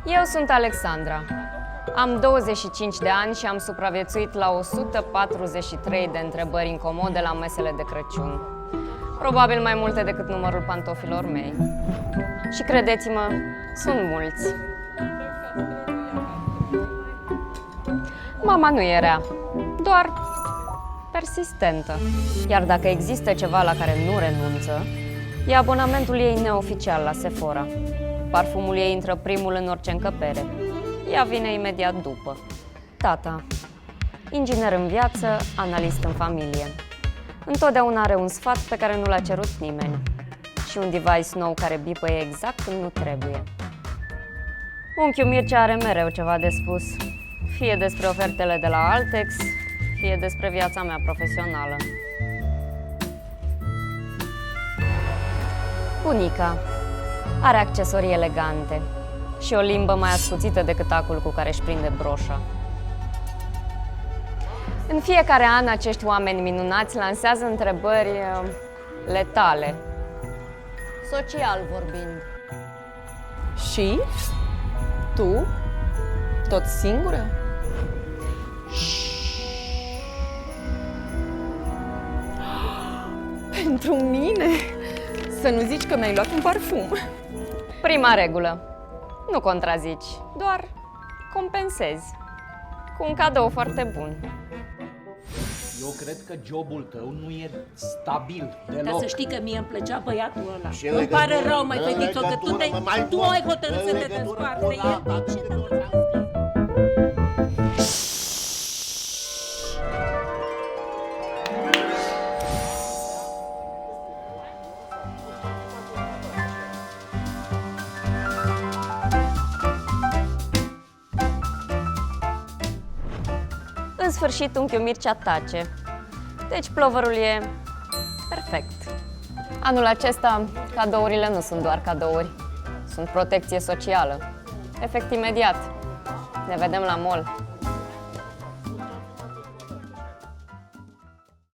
Eu sunt Alexandra. Am 25 de ani și am supraviețuit la 143 de întrebări incomode la mesele de Crăciun. Probabil mai multe decât numărul pantofilor mei. Și credeți-mă, sunt mulți. Mama nu e rea, doar persistentă. Iar dacă există ceva la care nu renunță, e abonamentul ei neoficial la Sephora. Parfumul ei intră primul în orice încăpere. Ea vine imediat după. Tata, inginer în viață, analist în familie. Întotdeauna are un sfat pe care nu l-a cerut nimeni. Și un device nou care bipăie exact când nu trebuie. Unchiul Mircea are mereu ceva de spus. Fie despre ofertele de la Altex, fie despre viața mea profesională. Bunica are accesorii elegante și o limbă mai ascuțită decât acul cu care își prinde broșa. În fiecare an, acești oameni minunați lansează întrebări letale, social vorbind. Și? Tu? Tot singură? Pentru mine? Să nu zici că mi-ai luat un parfum. Prima regulă. Nu contrazici, doar compensezi. Cu un cadou foarte bun. Eu cred că jobul tău nu e stabil deloc. Dar să știi că mie îmi plăcea băiatul ăla. Și Îmi pare rău, mai în fetițo, că tu ai hotărât să te desparți de el. Ce să În sfârșit, unchiul Mircea tace. Deci plovărul e perfect. Anul acesta, cadourile nu sunt doar cadouri. Sunt protecție socială. Efect imediat. Ne vedem la mall.